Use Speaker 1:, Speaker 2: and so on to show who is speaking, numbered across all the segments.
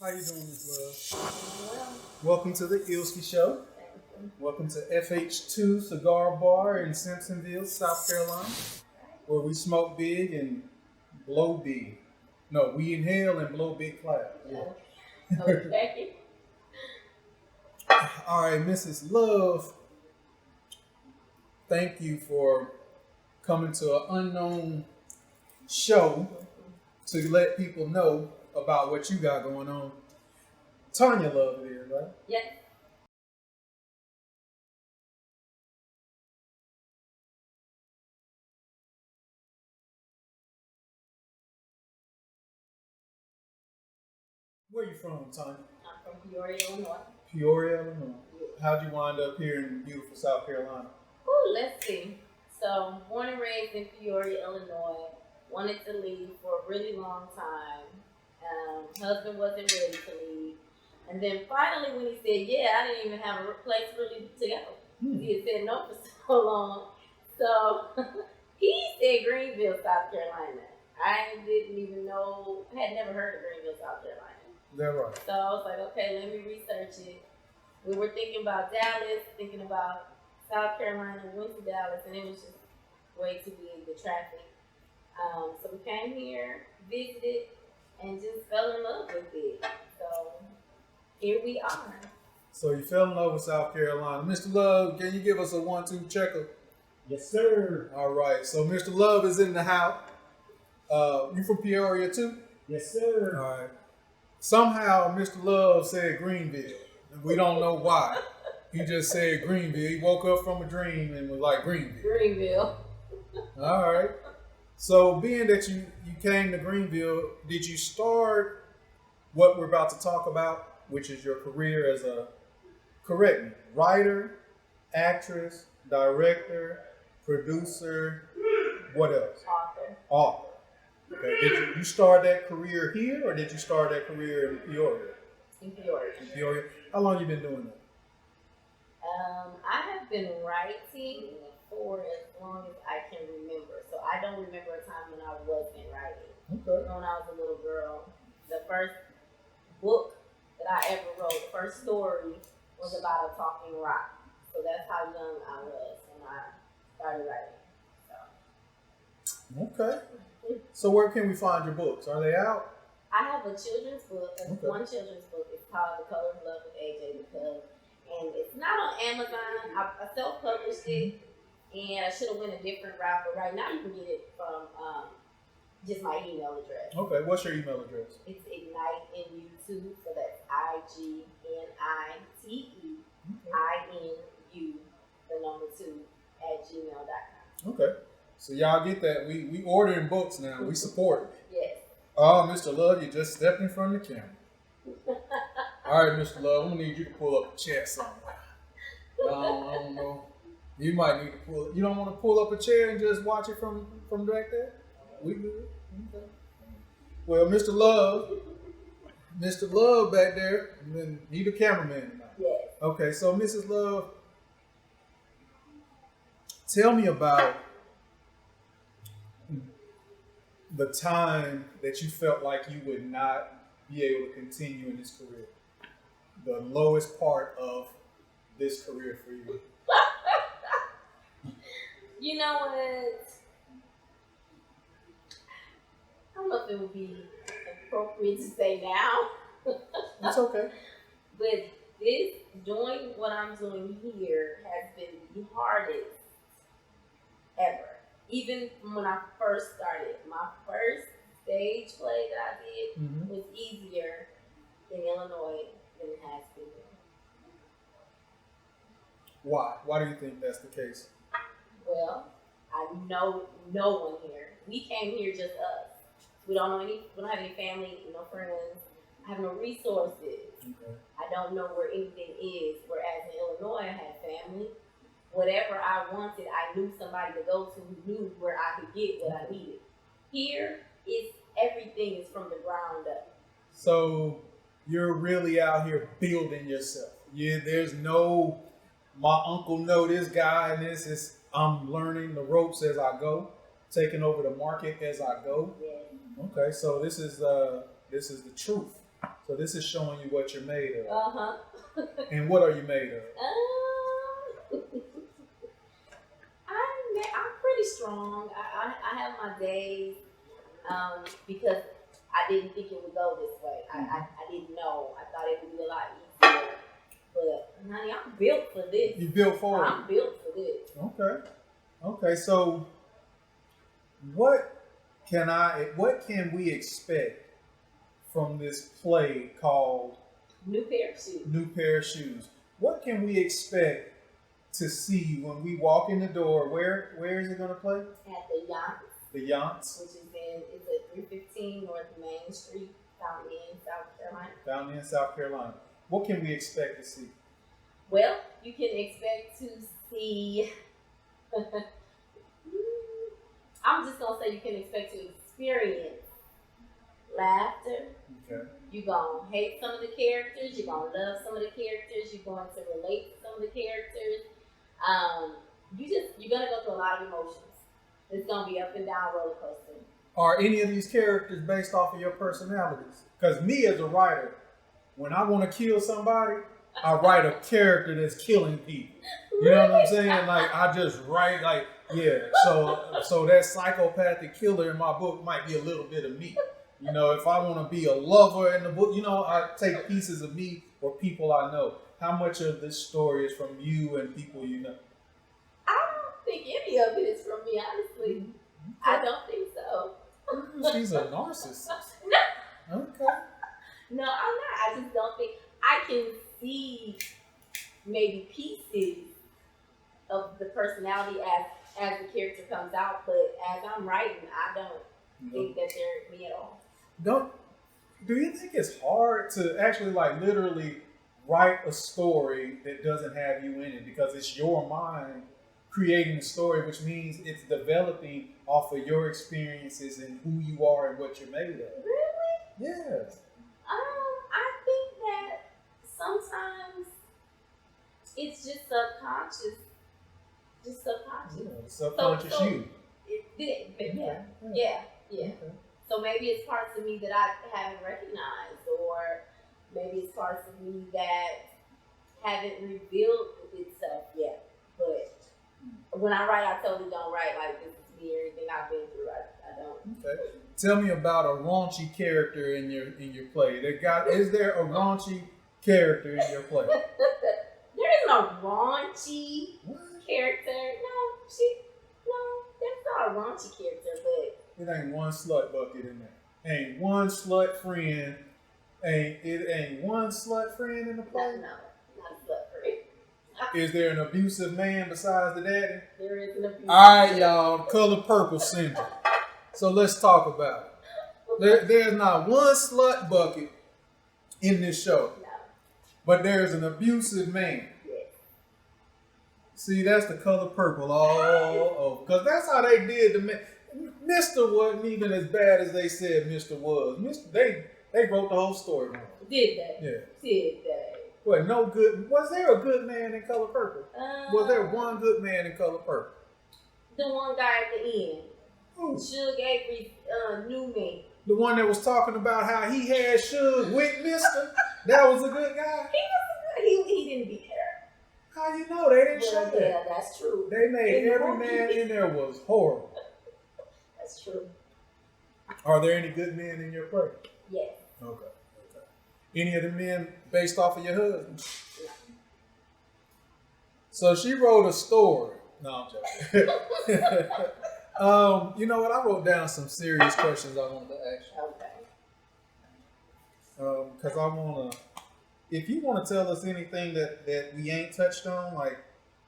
Speaker 1: How you doing, Miss Love?
Speaker 2: Well,
Speaker 1: Welcome to the Illski Show. Welcome to FH2 Cigar Bar in Simpsonville, South Carolina, where we smoke big and blow big. No, we inhale and blow big clouds. Yeah.
Speaker 2: okay.
Speaker 1: All right, Mrs. Love, thank you for coming to an unknown show to let people know about what you got going on. Tonya Love it is, right?
Speaker 2: Yes.
Speaker 1: Where you from, Tonya?
Speaker 2: I'm from Peoria, Illinois.
Speaker 1: Peoria, Illinois. How'd you wind up here in beautiful South Carolina?
Speaker 2: Ooh, let's see. So, born and raised in Peoria, Illinois. Wanted to leave for a really long time. Husband wasn't ready to leave. And then finally, when he said, yeah, I didn't even have a place really to go. He had said no for so long. So, he said Greenville, South Carolina. I didn't even know, had never heard of Greenville, South Carolina.
Speaker 1: That right.
Speaker 2: So I was like, okay, let me research it. We were thinking about Dallas, thinking about South Carolina, went to Dallas, and it was just way too big, the traffic. So we came here, visited, and just fell in love with it. So here we are.
Speaker 1: So you fell in love with South Carolina. Mr. Love, can you give us a 1-2 checker?
Speaker 3: Yes, sir.
Speaker 1: All right. So Mr. Love is in the house. You from Peoria too?
Speaker 3: Yes, sir.
Speaker 1: All right. Somehow Mr. Love said Greenville. We don't know why. He just said Greenville. He woke up from a dream and was like Greenville.
Speaker 2: Greenville.
Speaker 1: All right. So being that you came to Greenville, did you start what we're about to talk about, which is your career as a, correct me, writer, actress, director, producer, what else?
Speaker 2: Author.
Speaker 1: Author. Okay. Did you start that career here or did you start that career in Peoria?
Speaker 2: In Peoria.
Speaker 1: In Peoria. How long you been doing that?
Speaker 2: I have been writing for as long as I can remember. So I don't remember a time when I wasn't writing.
Speaker 1: Okay.
Speaker 2: When I was a little girl, the first book that I ever wrote, the first story, was about a talking rock. So that's how young I was when I started writing.
Speaker 1: Okay. So where can we find your books? Are they out?
Speaker 2: I have a children's book,
Speaker 1: Okay.
Speaker 2: one children's book. It's called The Color of Love with AJ and it's not on Amazon. I self-published it, and I should have went a different route, but right now you can get it from just my email address.
Speaker 1: Okay. What's your email address?
Speaker 2: It's igniteinU2, so that's IGNITEINU2 @gmail.com.
Speaker 1: Okay. So y'all get that. We ordering books now. We support.
Speaker 2: Yes.
Speaker 1: Oh, Mr. Love, you just stepped in front of the camera. All right, Mr. Love, I'm gonna need you to pull up a chair somewhere. I don't know. You might need to pull. You don't want to pull up a chair and just watch it from back there. We good. Okay. Well, Mr. Love back there, then he the cameraman tonight.
Speaker 2: Yes.
Speaker 1: Okay, so Mrs. Love, tell me about the time that you felt like you would not be able to continue in this career. The lowest part of this career for you.
Speaker 2: You know what? I don't know if it would be appropriate to say now.
Speaker 1: It's okay.
Speaker 2: But this, doing what I'm doing here, has been the hardest ever. Even when I first started, my first stage play that I did was easier in Illinois than it has been here.
Speaker 1: Why? Why do you think that's the case?
Speaker 2: Well, I know no one here. We came here just us. We don't know any. We don't have any family, no friends. I have no resources.
Speaker 1: Okay.
Speaker 2: I don't know where anything is. Whereas in Illinois, I had family. Whatever I wanted, I knew somebody to go to who knew where I could get what I needed. Here, everything is from the ground up.
Speaker 1: So you're really out here building yourself. Yeah, there's no, my uncle know this guy and this is, I'm learning the ropes as I go, taking over the market as I go.
Speaker 2: Yeah.
Speaker 1: Okay, so this is the truth. So this is showing you what you're made of.
Speaker 2: Uh-huh.
Speaker 1: And what are you made of?
Speaker 2: I'm pretty strong. I have my days because I didn't think it would go this way. I didn't know. I thought it would be a lot easier. But honey, I'm built for this.
Speaker 1: You built for it.
Speaker 2: I'm built for this.
Speaker 1: Okay. So what can we expect from this play called
Speaker 2: New Pair of Shoes?
Speaker 1: New Pair of Shoes? What can we expect to see when we walk in the door? Where is it going to play?
Speaker 2: At the Yacht.
Speaker 1: The Yachts.
Speaker 2: Which is it's at 315 North Main Street, Fountain Inn, South Carolina.
Speaker 1: Fountain Inn, South Carolina. What can we expect to see?
Speaker 2: Well, you can expect to see. I'm just gonna say you can expect to experience laughter.
Speaker 1: Okay.
Speaker 2: You're gonna hate some of the characters. You're gonna love some of the characters. You're going to relate to some of the characters. You're gonna go through a lot of emotions. It's gonna be up and down roller coaster.
Speaker 1: Are any of these characters based off of your personalities? Because me as a writer, when I want to kill somebody, I write a character that's killing people. You know what I'm saying? Like I just write So that psychopathic killer in my book might be a little bit of me. You know, if I want to be a lover in the book, I take pieces of me or people I know. How much of this story is from you and people you know?
Speaker 2: I don't think any of it is from me, honestly. I don't think so.
Speaker 1: She's a narcissist.
Speaker 2: No.
Speaker 1: Okay.
Speaker 2: No, I'm not. I just don't think I can see maybe pieces of the personality as the character comes out, but as I'm writing, I don't think that they're me at all.
Speaker 1: Do you think it's hard to actually literally write a story that doesn't have you in it because it's your mind creating the story, which means it's developing off of your experiences and who you are and what you're made of?
Speaker 2: Really?
Speaker 1: Yes.
Speaker 2: I think that sometimes it's just subconscious.
Speaker 1: Yeah, subconscious you.
Speaker 2: Yeah. Okay. So maybe it's parts of me that I haven't recognized, or maybe it's parts of me that haven't revealed itself yet. But when I write, I totally don't write like this is me or anything I've been through. I don't.
Speaker 1: Okay. Tell me about a raunchy character in your play. Is there a raunchy character in your play?
Speaker 2: There is no raunchy character. No, that's not a raunchy character, but
Speaker 1: it ain't one slut bucket in there. Ain't one slut friend. Ain't one slut friend in the play?
Speaker 2: No, not a slut friend.
Speaker 1: Is there an abusive man besides the daddy?
Speaker 2: There is an abusive.
Speaker 1: All right, y'all. Color purple syndrome. So let's talk about it. There's not one slut bucket in this show.
Speaker 2: No.
Speaker 1: But there's an abusive man.
Speaker 2: Yes.
Speaker 1: See, that's the color purple all over. Because that's how they did the man. Mr. wasn't even as bad as they said Mr. was. They wrote the whole story wrong.
Speaker 2: Did they?
Speaker 1: Yeah.
Speaker 2: Did they?
Speaker 1: Well, no good. Was there a good man in Color Purple? Was there one good man in Color Purple?
Speaker 2: The one guy at the end.
Speaker 1: Who?
Speaker 2: Suge Avery knew me.
Speaker 1: The one that was talking about how he had Suge with Mister? That was a good guy?
Speaker 2: He didn't be there.
Speaker 1: How you know? They didn't show that.
Speaker 2: Yeah, that's true.
Speaker 1: They made every man in there was horrible.
Speaker 2: That's true.
Speaker 1: Are there any good men in your play?
Speaker 2: Yes.
Speaker 1: Okay. Any of the men based off of your husband?
Speaker 2: Yeah.
Speaker 1: So she wrote a story. No, I'm joking. You know what? I wrote down some serious questions I wanted to ask you.
Speaker 2: Okay.
Speaker 1: Because I want to, if you want to tell us anything that we ain't touched on, like,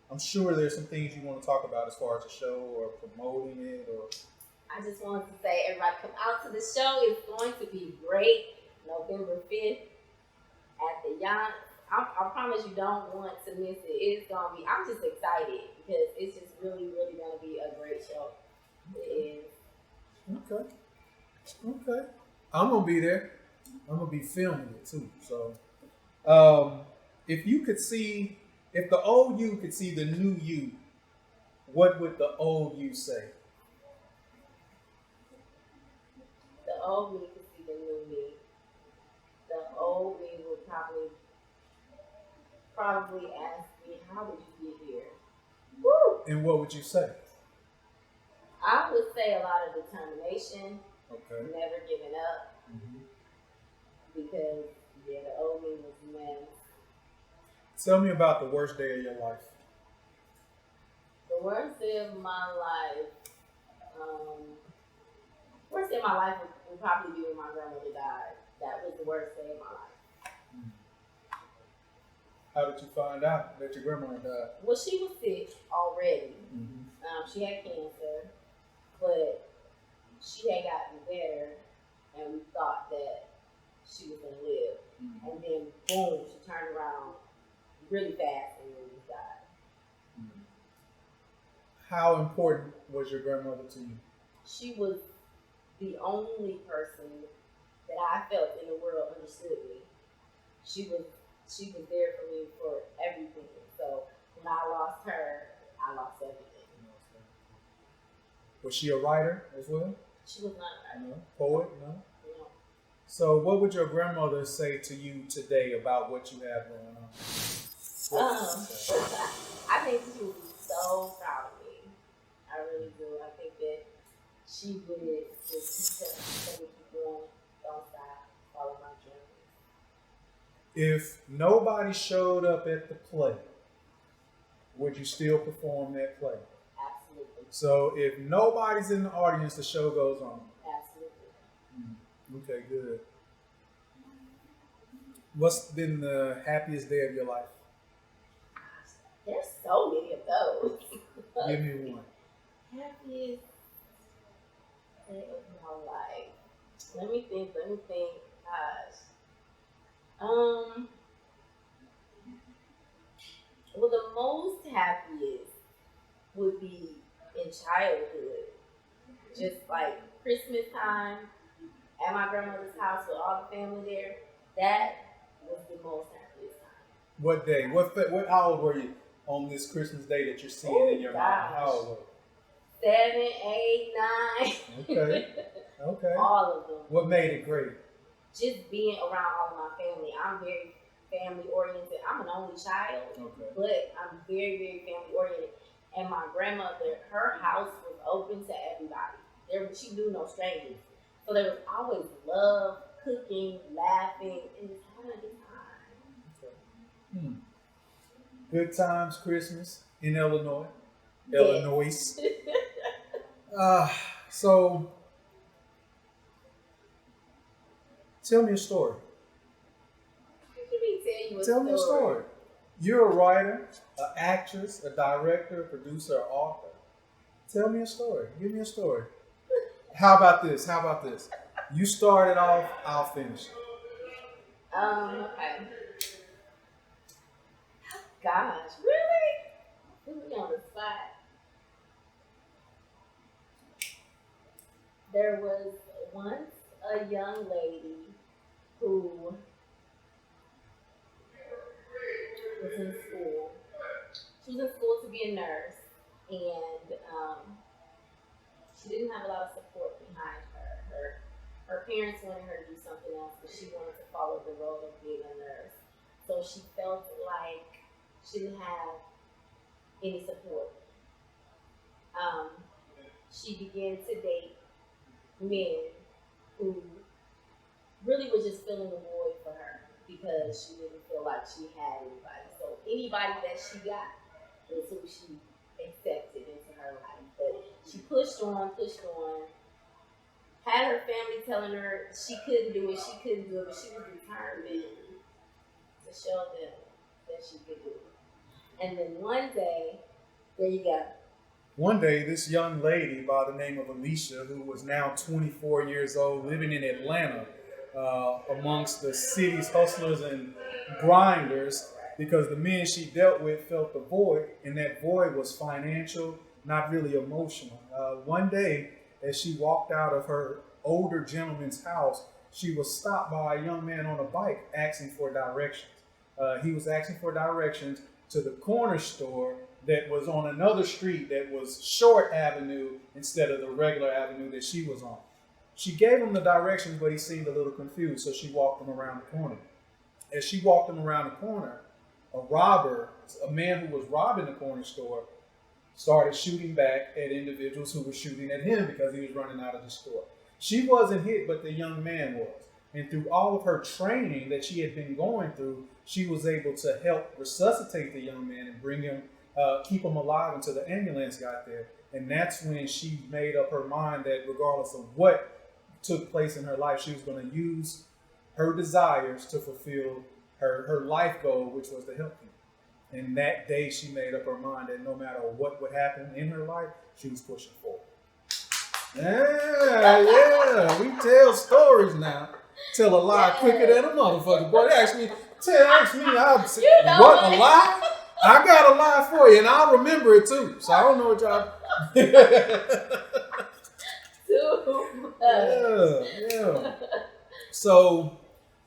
Speaker 1: I'm sure there's some things you want to talk about as far as the show or promoting it or.
Speaker 2: I just wanted to say, everybody come out to the show. It's going to be great. November 5th at the Yacht. I promise you don't want to miss it. It's going to be, I'm just excited because it's just really, really going to be a great show. It is.
Speaker 1: Okay. I'm going to be there. I'm going to be filming it too. So, if the old you could see the new you, what would the old you say?
Speaker 2: The old me could see the new me. The old me would probably ask me, how did you get here? Woo!
Speaker 1: And what would you say?
Speaker 2: I would say a lot of determination,
Speaker 1: Okay.
Speaker 2: never giving up,
Speaker 1: Mm-hmm.
Speaker 2: because yeah, the old me was man.
Speaker 1: Tell me about the worst day of your life.
Speaker 2: The worst day of my life, worst day of my life would probably be when my grandmother died. That was the worst day of my life.
Speaker 1: How did you find out that your grandmother died?
Speaker 2: Well, she was sick already.
Speaker 1: Mm-hmm.
Speaker 2: She had cancer, but she had gotten better, and we thought that she was gonna live.
Speaker 1: Mm-hmm.
Speaker 2: And then, boom, she turned around really fast and then died.
Speaker 1: Mm-hmm. How important was your grandmother to you?
Speaker 2: She was the only person that I felt in the world understood me. She was there for me for everything. So when I lost her, I lost everything.
Speaker 1: Was she a writer as well?
Speaker 2: She was not a writer.
Speaker 1: No. Poet? No.
Speaker 2: No.
Speaker 1: So what would your grandmother say to you today about what you have going on?
Speaker 2: I think she would be so proud of me. I really do. I think that she would just keep going, don't stop, follow my dreams.
Speaker 1: If nobody showed up at the play, would you still perform that play?
Speaker 2: Absolutely.
Speaker 1: So if nobody's in the audience, the show goes on.
Speaker 2: Absolutely.
Speaker 1: Okay, good. What's been the happiest day of your life?
Speaker 2: There's so many of those.
Speaker 1: Give me one.
Speaker 2: Happiest day of my life. Let me think. Gosh. Well, the most happiest would be in childhood. Just like Christmas time at my grandmother's house with all the family there. That was the most happiest time.
Speaker 1: What day? How old were you on this Christmas day that you're seeing in your mind? How old were you?
Speaker 2: 7, 8, 9.
Speaker 1: Okay. Okay.
Speaker 2: All of them.
Speaker 1: What made it great?
Speaker 2: Just being around all of my family. I'm very family oriented. I'm an only child,
Speaker 1: Okay.
Speaker 2: but I'm very, very family oriented. And my grandmother, her house was open to everybody. She knew no strangers. So there was always love, cooking, laughing, and just having a good time.
Speaker 1: Good times, Christmas in Illinois.
Speaker 2: Yes.
Speaker 1: Illinois. So, tell me a story.
Speaker 2: Let me
Speaker 1: Tell me a story. You're a writer, an actress, a director, a producer, an author. Tell me a story. Give me a story. How about this? You start it off, I'll finish it.
Speaker 2: Okay. Gosh, really? Put me on the spot. There was once a young lady who was in school. She was in school to be a nurse, and she didn't have a lot of support behind her. Her parents wanted her to do something else, but she wanted to follow the road of being a nurse. So she felt like she didn't have any support. She began to date men who really was just filling a void for her because she didn't feel like she had anybody. So anybody that she got was who she accepted into her life. But she pushed on, had her family telling her she couldn't do it, but she was determined to show them that she could do it. And then one day, there you go.
Speaker 1: One day, this young lady by the name of Alicia, who was now 24 years old, living in Atlanta, amongst the city's hustlers and grinders, because the men she dealt with felt the void, and that void was financial, not really emotional. One day, as she walked out of her older gentleman's house, she was stopped by a young man on a bike asking for directions. He was asking for directions to the corner store that was on another street that was Short Avenue instead of the regular avenue that she was on. She gave him the directions, but he seemed a little confused, so she walked him around the corner. as she walked him around the corner, a man who was robbing the corner store, started shooting back at individuals who were shooting at him because he was running out of the store. She wasn't hit, but the young man was. And through all of her training that she had been going through, she was able to help resuscitate the young man and bring him, keep him alive until the ambulance got there. And that's when she made up her mind that regardless of what took place in her life, she was going to use her desires to fulfill her life goal, which was to help people. And that day she made up her mind that no matter what would happen in her life, she was pushing forward. Yeah, we tell stories now. Tell a lie quicker than a motherfucker. Boy, ask me, I'll say, what, a lie? I got a lie for you, and I'll remember it too. So I don't know what y'all... Yeah. So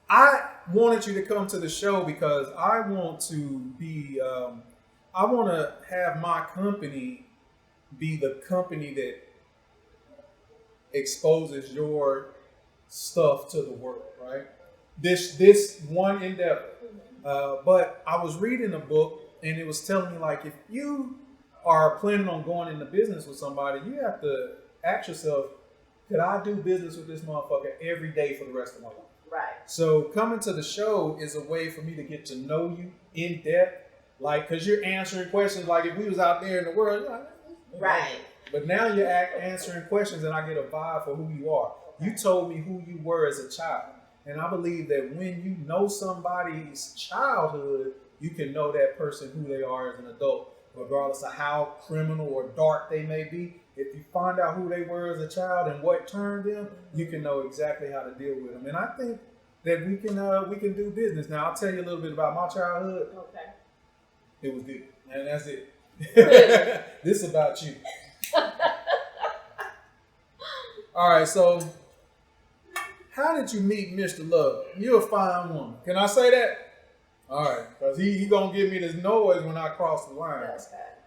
Speaker 1: I wanted you to come to the show because I want to be, I want to have my company be the company that exposes your stuff to the world, right? This one endeavor. But I was reading a book and it was telling me, like, if you are planning on going into business with somebody, you have to ask yourself, could I do business with this motherfucker every day for the rest of my life?
Speaker 2: Right.
Speaker 1: So coming to the show is a way for me to get to know you in depth, like, because you're answering questions like if we was out there in the world, you're like,
Speaker 2: right.
Speaker 1: But now you're answering questions and I get a vibe for who you are. You told me who you were as a child. And I believe that when you know somebody's childhood, you can know that person who they are as an adult, regardless of how criminal or dark they may be. If you find out who they were as a child and what turned them, you can know exactly how to deal with them. And I think that we can do business. Now, I'll tell you a little bit about my childhood.
Speaker 2: Okay.
Speaker 1: It was good. And that's it. This is about you. All right, so how did you meet Mr. Love? You're a fine woman. Can I say that? All right, because he going to give me this noise when I cross the line.
Speaker 2: Okay.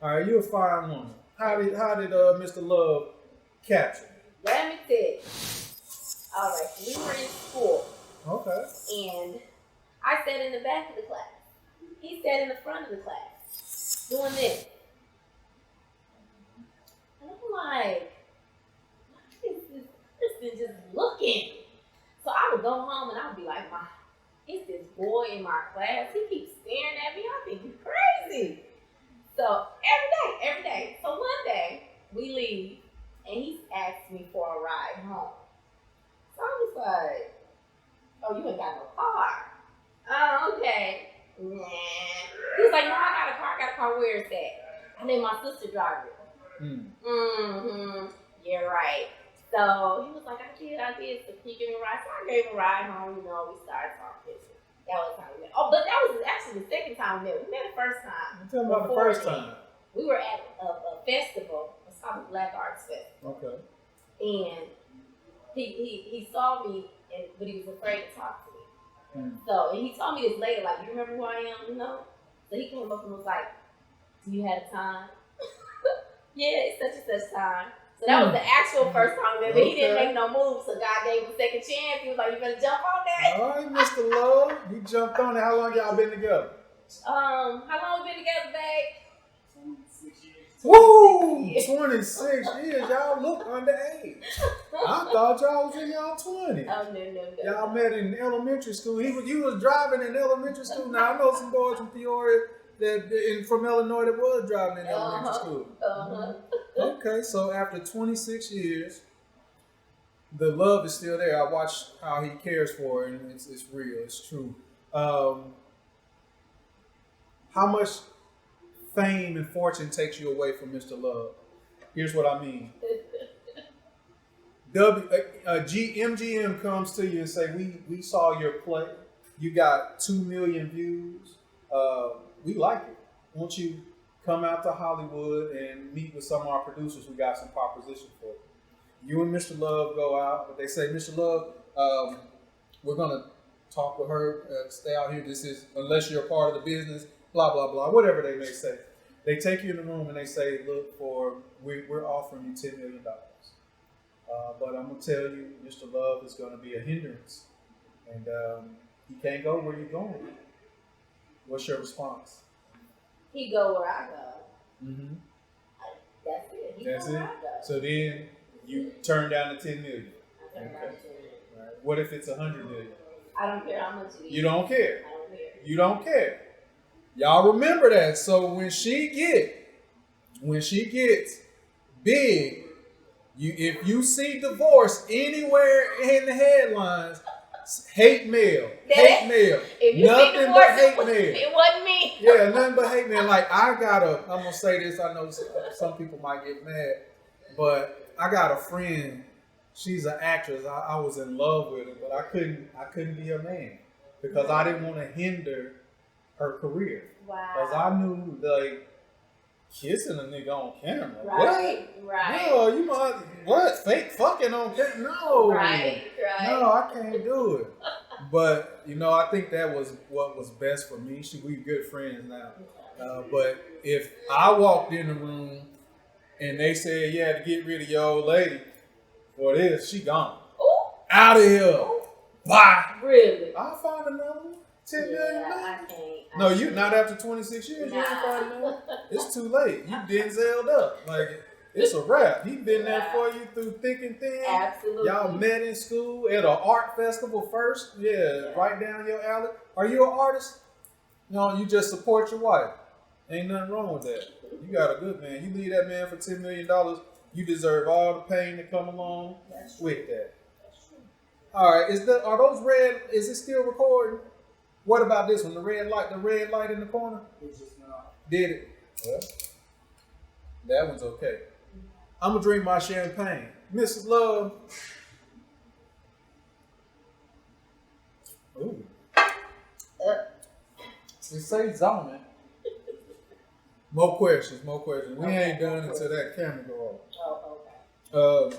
Speaker 1: All right, you're a fine woman. How did Mr. Love capture you?
Speaker 2: Let me tell you. All right, we were in school.
Speaker 1: Okay.
Speaker 2: And I sat in the back of the class. He sat in the front of the class doing this. And I'm like, why is this person just looking? So I would go home and I would be like, it's this boy in my class. He keeps staring at me. I think he's crazy. So every day. So one day we leave and he asked me for a ride home. So I was like, oh, you ain't got no car. Oh, okay. Nah. He was like, no, I got a car. Where is that? And then my sister drive it. Yeah, right. So he was like, I did. So can you give me a ride? So I gave him a ride home. We started talking. That was how we met. Oh, but that was actually the second time we met. We met the first time.
Speaker 1: Tell me about the first time.
Speaker 2: We were at a festival. It's called the Black Arts Festival.
Speaker 1: Okay.
Speaker 2: And he saw me, but he was afraid to talk to me. So, and he told me this later, like, you remember who I am? You know? So he came up and was like, do you have time? Yeah, it's such and such time. So that was the actual first time we met. He didn't make no moves, so God gave him a second chance. He was like, you better jump on that.
Speaker 1: All right, Mr. Love. You jumped on it. How long y'all been together?
Speaker 2: How long we been together, babe?
Speaker 3: 26 years.
Speaker 1: Woo! 26 years. Y'all look underage. I thought y'all was in y'all 20s.
Speaker 2: Oh, no.
Speaker 1: Y'all met in elementary school. You was driving in elementary school. Now, I know some boys from Peoria from Illinois that was driving in elementary school. Okay, so after 26 years, the love is still there. I watch how he cares for her, and it's real. It's true. How much fame and fortune takes you away from Mr. Love? Here's what I mean. MGM comes to you and say, we saw your play. You got 2 million views. We like it. Won't you come out to Hollywood and meet with some of our producers? We got some propositions for you. You and Mr. Love go out, but they say, Mr. Love, we're going to talk with her, stay out here. This is, unless you're a part of the business, blah, blah, blah, whatever they may say. They take you in the room and they say, look, we're offering you $10 million. But I'm going to tell you, Mr. Love is going to be a hindrance. And He can't go where you're going. What's your response?
Speaker 2: He go where I go.
Speaker 1: Mm-hmm.
Speaker 2: That's it. He
Speaker 1: That's
Speaker 2: go where
Speaker 1: it.
Speaker 2: I go.
Speaker 1: So then you turn down the 10 million.
Speaker 2: I turn down
Speaker 1: Okay.
Speaker 2: 10 million.
Speaker 1: Right. What if it's 100 million?
Speaker 2: I don't care how much it is.
Speaker 1: You don't care.
Speaker 2: I don't care.
Speaker 1: You don't care. Y'all remember that. So when she gets big, if you see divorce anywhere in the headlines, hate mail. Hate mail.
Speaker 2: If you
Speaker 1: Nothing
Speaker 2: see divorce,
Speaker 1: but hate mail.
Speaker 2: it wasn't me.
Speaker 1: Yeah, nothing but hate mail. Like I'm gonna say this. I know some people might get mad, but I got a friend. She's an actress. I was in love with her, but I couldn't be her man because I didn't want to hinder her career.
Speaker 2: Wow.
Speaker 1: Because I knew like kissing a nigga on camera.
Speaker 2: Right.
Speaker 1: What?
Speaker 2: Right.
Speaker 1: No, you might what? Fake fucking on camera? No.
Speaker 2: Right.
Speaker 1: No, I can't do it. But I think that was what was best for me. We good friends now. But if I walked in the room and they said, "Yeah, to get rid of your old lady for this, she gone, out of here." Bye.
Speaker 2: Really?
Speaker 1: I'll find another one. 10 million.
Speaker 2: I can't.
Speaker 1: No, you not after 26 years. You ain't find another one. It's too late. You Denzel'd up. Like it's a wrap. He been there for you through thick and thin.
Speaker 2: Absolutely.
Speaker 1: Y'all met in school at an art festival first. Yeah, right down your alley. Are you an artist? No, you just support your wife. Ain't nothing wrong with that. You got a good man. You leave that man for $10 million. You deserve all the pain that come along with that. All right, is it still recording? What about this one? The red light in the corner?
Speaker 3: It's just not.
Speaker 1: Did it? Well, that one's okay. I'm gonna drink my champagne. Mrs. Love. Ooh. It says zoning. More questions. We ain't done until that camera go off.
Speaker 2: Oh, okay.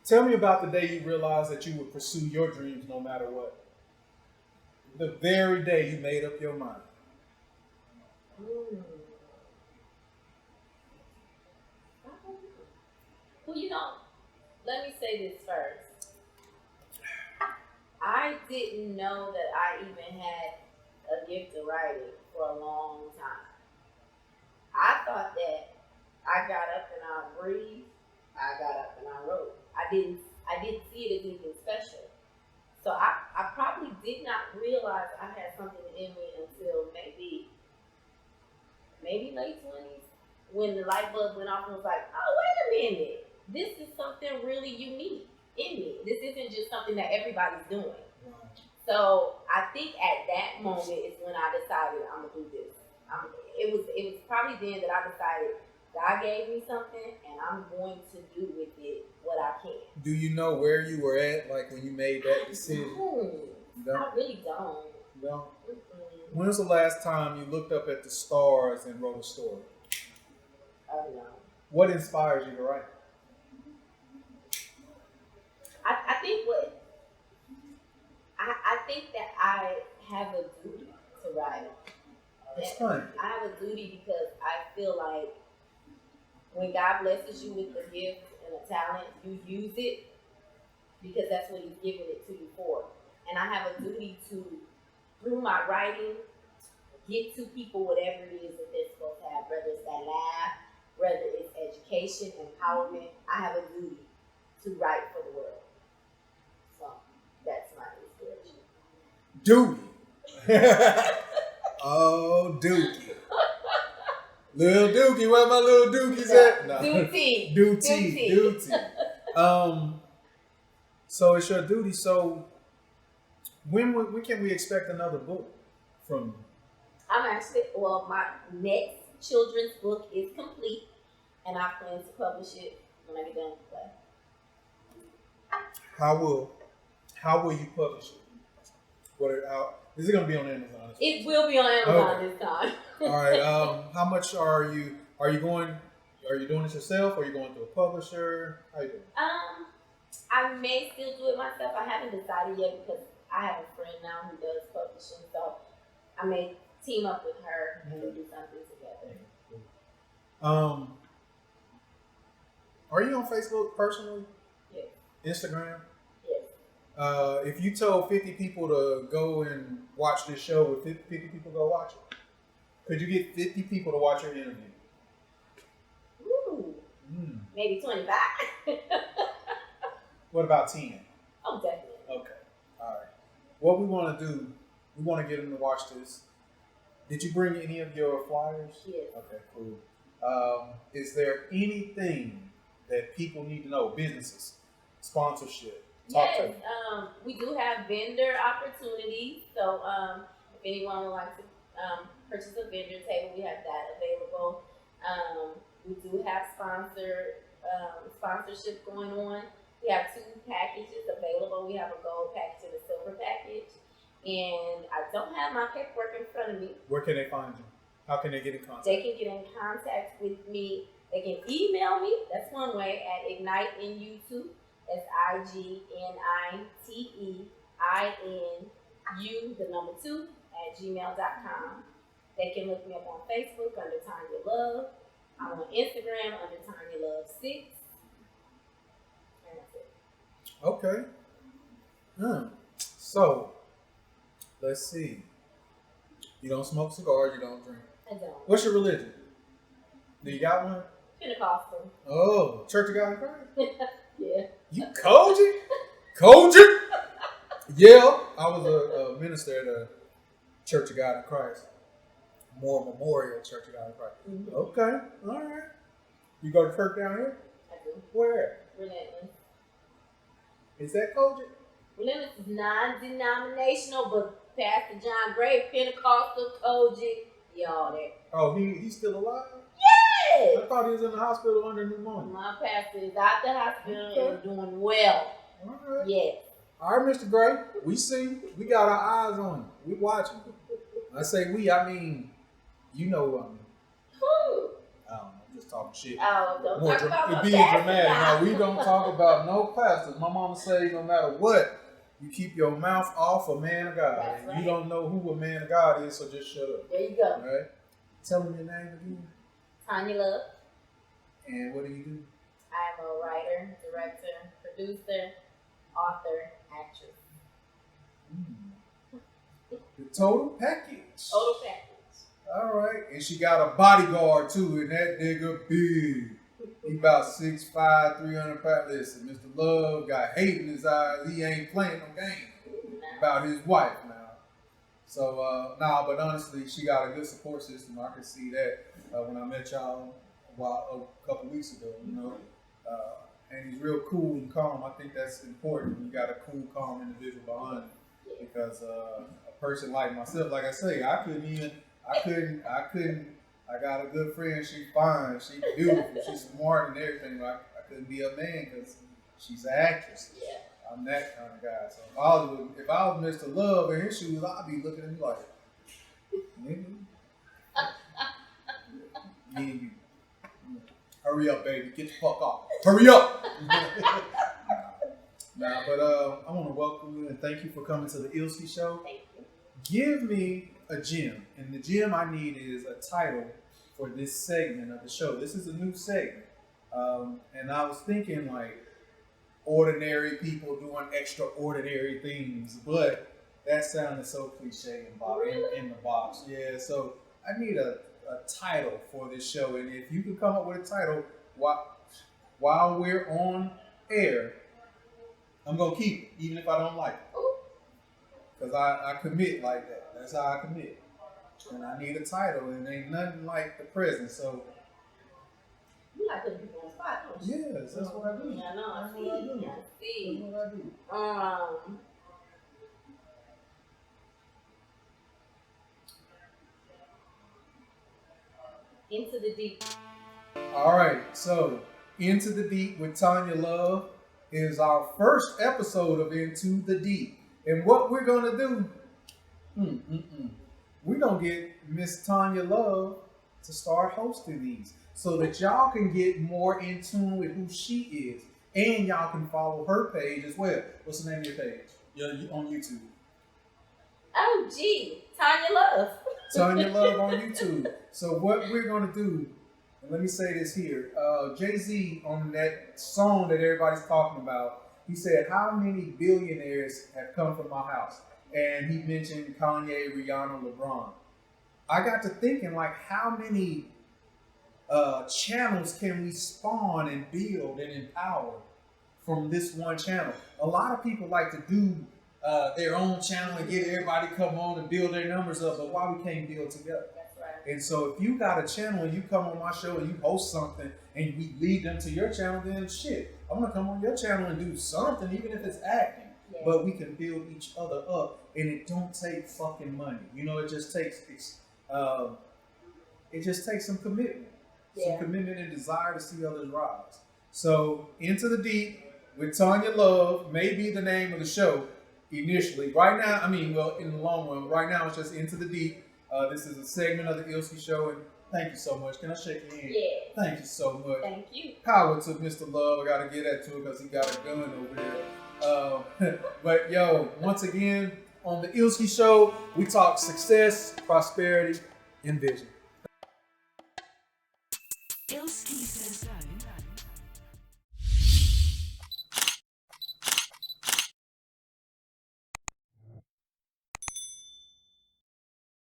Speaker 1: Tell me about the day you realized that you would pursue your dreams no matter what. The very day you made up your mind.
Speaker 2: Well, let me say this first. I didn't know that I even had a gift of writing for a long time. I thought that I got up and I breathed. I got up and I wrote. I didn't see it as anything special. So I probably did not realize I had something in me until maybe late 20s when the light bulb went off and was like, oh, wait a minute. This is something really unique in me. This isn't just something that everybody's doing. So I think at that moment is when I decided I'm gonna do this. It was probably then that I decided God gave me something and I'm going to do with it what I can.
Speaker 1: Do you know where you were at, like when you made that decision?
Speaker 2: I really don't.
Speaker 1: No. When was the last time you looked up at the stars and wrote a story?
Speaker 2: I don't know.
Speaker 1: What inspires you to write?
Speaker 2: I think that I have a duty to write.
Speaker 1: Explain.
Speaker 2: I have a duty because I feel like when God blesses you with a gift and a talent, you use it because that's what He's given it to you for. And I have a duty to, through my writing, get to people whatever it is that they're supposed to have, whether it's that laugh, whether it's education, empowerment. I have a duty to write for the world. So that's my inspiration.
Speaker 1: Duty. Oh, Dookie. Little Dookie, where my little Dookies at? No. Duty. So it's your duty. So when can we expect another book from you?
Speaker 2: My next children's book is complete, and I plan to publish it when I get done with play.
Speaker 1: How will you publish it? Is it going to be on Amazon?
Speaker 2: It will be on Amazon this time.
Speaker 1: All right. How much are you doing it yourself, or are you going to a publisher? How you doing?
Speaker 2: I may still do it myself. I haven't decided yet because I have a friend now who does publishing, so I may team up with her and we'll do something together.
Speaker 1: Um, are you on Facebook personally?
Speaker 2: Yes.
Speaker 1: Instagram?
Speaker 2: Yes.
Speaker 1: If you told 50 people to go and watch this show, would 50 people go watch it? Could you get 50 people to watch your interview?
Speaker 2: Ooh. Maybe 25.
Speaker 1: What about 10?
Speaker 2: Oh, definitely.
Speaker 1: Okay. All right. What we want to do, we want to get them to watch this. Did you bring any of your flyers?
Speaker 2: Yes.
Speaker 1: Okay, cool. Is there anything that people need to know? Businesses, sponsorship. Talk to
Speaker 2: Yes.
Speaker 1: me.
Speaker 2: We do have vendor opportunities. So if anyone would like to purchase a vendor table, we have that available. We do have sponsorship going on. We have 2 packages available. We have a gold package and a silver package. And I don't have my paperwork in front of me.
Speaker 1: Where can they find you? How can they get in contact?
Speaker 2: They can get in contact with me. They can email me. That's one way at IgniteInYou2. That's IgniteInU2 They can look me up on Facebook under Tonya Love. I'm on Instagram under Tonya Love 6. And that's it.
Speaker 1: Okay. So, let's see. You don't smoke cigars, you don't drink.
Speaker 2: I don't.
Speaker 1: What's your religion? Do you got one?
Speaker 2: Pentecostal.
Speaker 1: Oh, Church of God in Christ?
Speaker 2: Yeah.
Speaker 1: You Koji? Koji? Yeah, I was a minister at a Church of God in Christ. More Memorial Church of God in Christ.
Speaker 2: Mm-hmm.
Speaker 1: Okay, all right. You go to church down here?
Speaker 2: I do.
Speaker 1: Where?
Speaker 2: Relentless.
Speaker 1: Is that Koji?
Speaker 2: Relentless is non-denominational, but Pastor John Gray, Pentecostal, Kojic, all that.
Speaker 1: Oh, he's still alive?
Speaker 2: Yes!
Speaker 1: I thought he was in the hospital under pneumonia.
Speaker 2: My pastor is out the hospital
Speaker 1: Okay.
Speaker 2: and doing well.
Speaker 1: All right.
Speaker 2: Yes.
Speaker 1: All right, Mr. Gray. We see. We got our eyes on you. We watching. I say we, I mean, you know who I mean.
Speaker 2: Who?
Speaker 1: I don't know. I'm just talking shit.
Speaker 2: Oh, don't talk about my
Speaker 1: being
Speaker 2: pastor
Speaker 1: dramatic.
Speaker 2: now.
Speaker 1: Now, we don't talk about no pastors. My mama say no matter what, you keep your mouth off a man of God.
Speaker 2: That's
Speaker 1: And
Speaker 2: right.
Speaker 1: you don't know who a man of God is, so just shut up.
Speaker 2: There you go.
Speaker 1: All right? Tell me your name again.
Speaker 2: Tonya Love.
Speaker 1: And what do you do?
Speaker 2: I'm a writer, director, producer, author, actress.
Speaker 1: The total package.
Speaker 2: Total package.
Speaker 1: All right. And she got a bodyguard, too, and that nigga big. He about 6'5", 300 pounds. Listen, Mr. Love got hate in his eyes. He ain't playing no game about his wife now. So, but honestly, she got a good support system. I could see that when I met y'all a couple weeks ago, you know. And he's real cool and calm. I think that's important. You got a cool, calm individual behind you. Because a person like myself, like I say, I got a good friend. She's fine. She's beautiful. She's smart and everything. But I couldn't be a man because she's an actress.
Speaker 2: Yeah.
Speaker 1: I'm that kind of guy. So if I was Mr. Love in his shoes, I'd be looking at me like, nigga. You. Hurry up, baby. Get the fuck off. Hurry up. But I want to welcome you and thank you for coming to the Illski Show.
Speaker 2: Thank you.
Speaker 1: Give me a gem. And the gem I need is a title for this segment of the show. This is a new segment. And I was thinking like ordinary people doing extraordinary things, but that sounded so cliche in the box. Yeah, so I need a title for this show. And if you could come up with a title while we're on air, I'm going to keep it, even if I don't like it. Because I commit like that. That's how I commit. And I need a title, and ain't nothing like the present. So,
Speaker 2: You like putting people on the spot, don't you?
Speaker 1: yes, that's what I do.
Speaker 2: Yeah, I know. I
Speaker 1: That's
Speaker 2: see.
Speaker 1: what I do.
Speaker 2: I see.
Speaker 1: That's what I do.
Speaker 2: Into the deep.
Speaker 1: All right, so Into the Deep with Tonya Love is our first episode of Into the Deep. And what we're going to do, we're going to get Miss Tonya Love to start hosting these so that y'all can get more in tune with who she is. And y'all can follow her page as well. What's the name of your page? Yeah, on YouTube.
Speaker 2: Oh, gee. Tonya Love.
Speaker 1: Tonya Love on YouTube. So what we're going to do And let me say this here. Jay-Z, on that song that everybody's talking about, he said, how many billionaires have come from my house? And he mentioned Kanye, Rihanna, LeBron. I got to thinking, like, how many channels can we spawn and build and empower from this one channel? A lot of people like to do their own channel and get everybody come on and build their numbers up, but why we can't build together?
Speaker 2: That's right.
Speaker 1: And so if you got a channel and you come on my show and you host something and we lead them to your channel, then shit, I'm gonna come on your channel and do something, even if it's acting.
Speaker 2: Yeah.
Speaker 1: But we can build each other up, and it don't take fucking money. You know, it just takes some commitment, some commitment and desire to see others rise. So, Into the Deep with Tonya Love may be the name of the show initially. Right now, in the long run, right now it's just Into the Deep. This is a segment of the Illski Show, and thank you so much. Can I shake your hand?
Speaker 2: Yeah.
Speaker 1: Thank you so much.
Speaker 2: Thank you.
Speaker 1: Power to Mr. Love. I got to get that to him because he got a gun over there. But yo, once again, on the Illski Show, we talk success, prosperity, and vision.
Speaker 4: Illski Show.